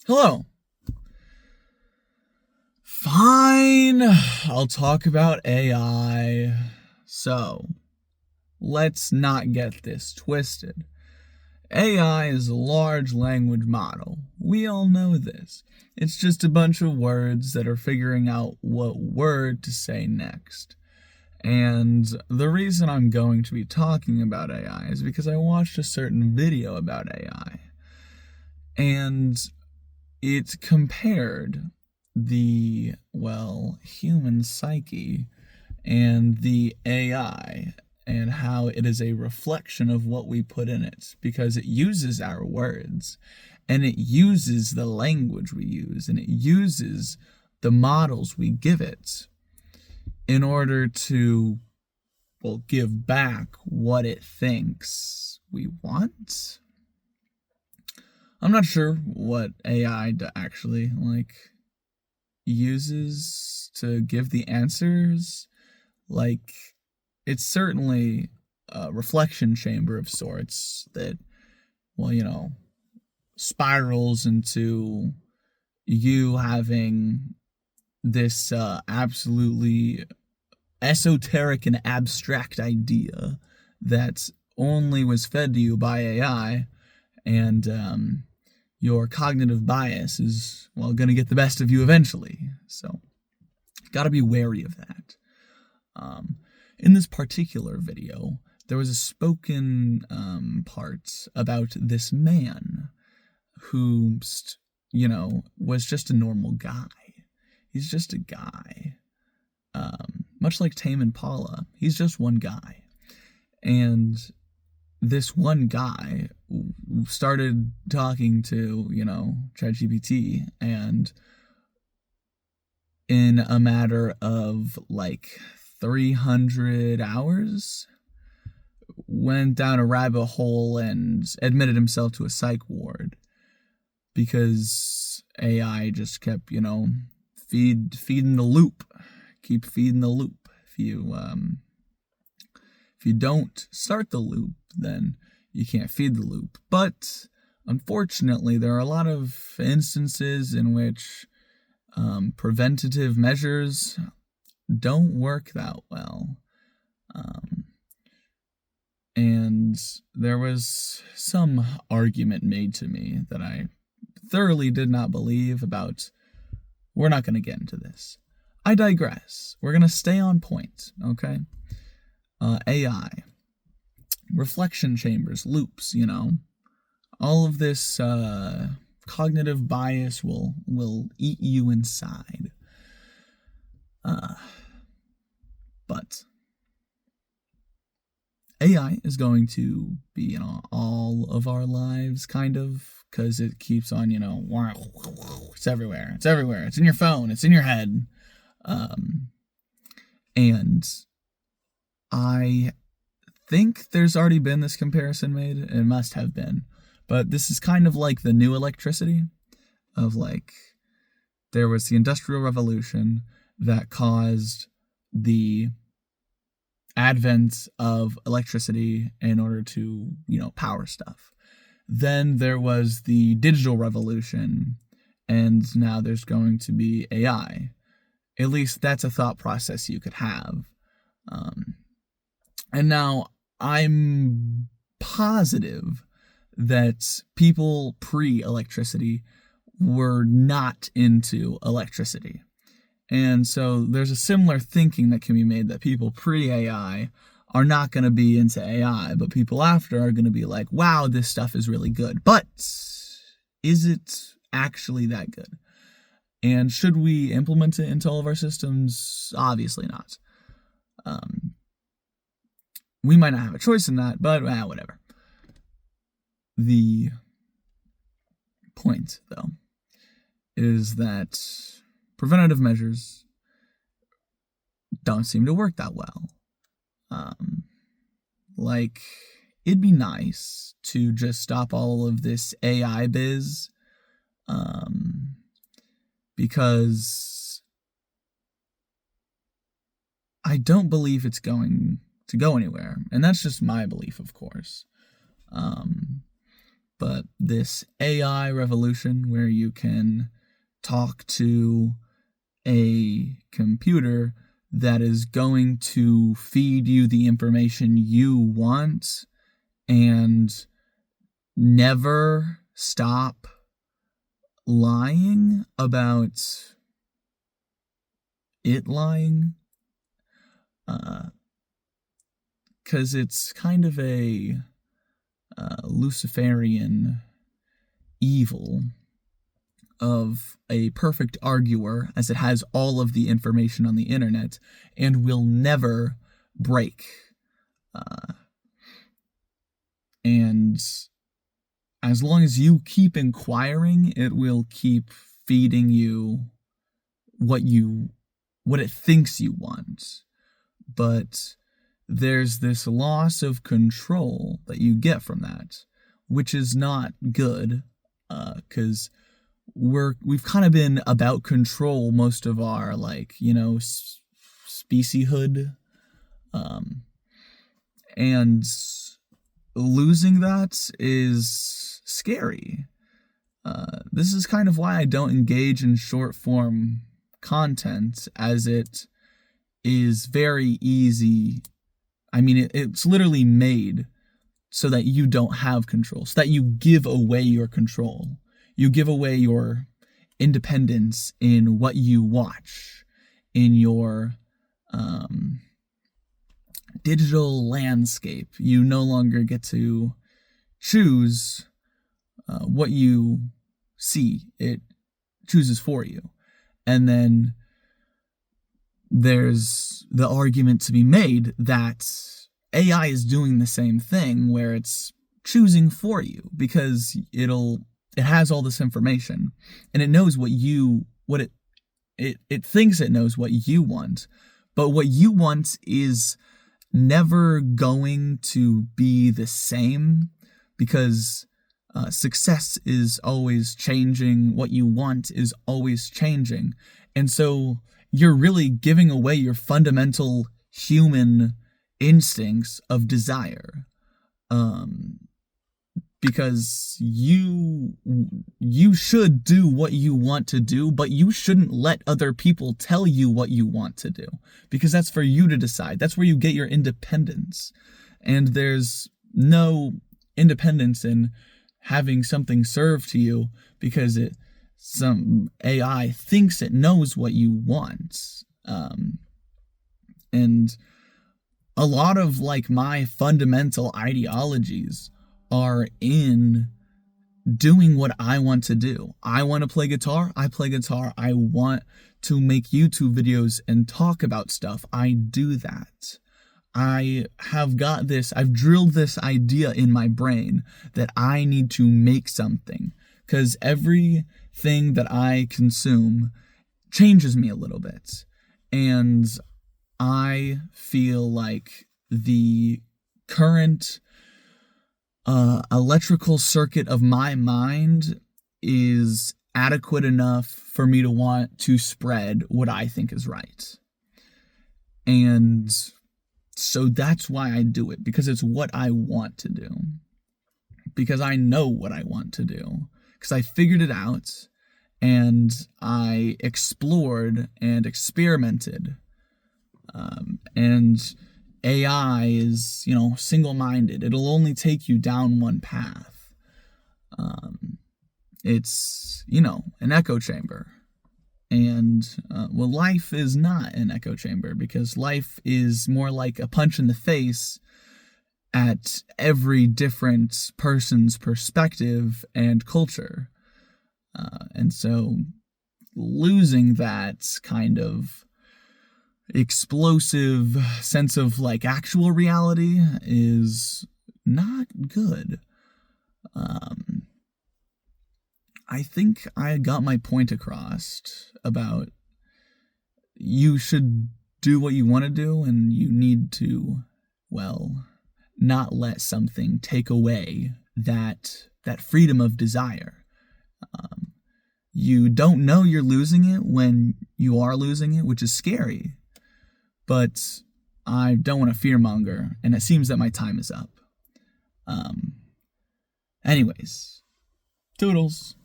Hello. Fine. I'll talk about AI. So, let's not get this twisted. AI is a large language model. We all know this. It's just a bunch of words that are figuring out what word to say next. And the reason I'm going to be talking about AI is because I watched a certain video about AI. And it compared the human psyche and the AI and how it is a reflection of what we put in it because it uses our words and it uses the language we use and it uses the models we give it in order to, give back what it thinks we want. I'm not sure what AI actually uses to give the answers. It's certainly a reflection chamber of sorts that, spirals into you having this absolutely esoteric and abstract idea that only was fed to you by AI, and your cognitive bias is, going to get the best of you eventually. So, got to be wary of that. In this particular video, there was a spoken part about this man who, was just a normal guy. He's just a guy. Much like Tame Impala, he's just one guy. And this one guy started talking to, ChatGPT, and in a matter of 300 hours, went down a rabbit hole and admitted himself to a psych ward because AI just kept, feeding the loop. Keep feeding the loop. If you don't start the loop, then you can't feed the loop. But unfortunately, there are a lot of instances in which preventative measures don't work that well. And there was some argument made to me that I thoroughly did not believe about. We're not going to get into this. I digress. We're going to stay on point, okay? AI. Reflection chambers, loops, all of this cognitive bias will eat you inside. But AI is going to be in all of our lives, kind of, because it keeps on, it's everywhere. It's everywhere. It's in your phone. It's in your head. And I think there's already been this comparison made. It must have been. But this is kind of like the new electricity of there was the Industrial Revolution that caused the advent of electricity in order to, power stuff. Then there was the digital revolution, and now there's going to be AI. At least that's a thought process you could have. And now I'm positive that people pre-electricity were not into electricity. And so there's a similar thinking that can be made that people pre-AI are not going to be into AI, but people after are going to be like, wow, this stuff is really good. But is it actually that good? And should we implement it into all of our systems? Obviously not. We might not have a choice in that, but whatever. The point, though, is that preventative measures don't seem to work that well. It'd be nice to just stop all of this AI biz, because I don't believe it's going to go anywhere. And that's just my belief, of course. but this AI revolution where you can talk to a computer that is going to feed you the information you want and never stop lying about it lying, because it's kind of a Luciferian evil of a perfect arguer, as it has all of the information on the internet and will never break. And as long as you keep inquiring, it will keep feeding you what it thinks you want. But there's this loss of control that you get from that, which is not good, because we've kind of been about control most of our, specieshood, and losing that is scary. This is kind of why I don't engage in short form content, as it is very easy. I mean, it's literally made so that you don't have control, so that you give away your control. You give away your independence in what you watch, in your digital landscape. You no longer get to choose what you see. It chooses for you. And then there's the argument to be made that AI is doing the same thing, where it's choosing for you, because it has all this information and it knows it thinks it knows what you want, but what you want is never going to be the same, because success is always changing. What you want is always changing. And so you're really giving away your fundamental human instincts of desire. Because you should do what you want to do, but you shouldn't let other people tell you what you want to do, because that's for you to decide. That's where you get your independence. And there's no independence in having something served to you because some AI thinks it knows what you want. And a lot of my fundamental ideologies are in doing what I want to do. I want to play guitar, I play guitar. I want to make YouTube videos and talk about stuff, I do that. I've drilled this idea in my brain that I need to make something, because everything that I consume changes me a little bit. And I feel like the current electrical circuit of my mind is adequate enough for me to want to spread what I think is right. And so that's why I do it, because it's what I want to do. Because I know what I want to do. Because I figured it out, and I explored and experimented. And AI is, single-minded. It'll only take you down one path. It's, an echo chamber. And, life is not an echo chamber, because life is more like a punch in the face at every different person's perspective and culture. And so losing that kind of explosive sense of actual reality is not good. I think I got my point across about you should do what you want to do, and you need to, not let something take away that freedom of desire. You don't know you're losing it when you are losing it, which is scary. But I don't want to fearmonger, and it seems that my time is up. Anyways, toodles.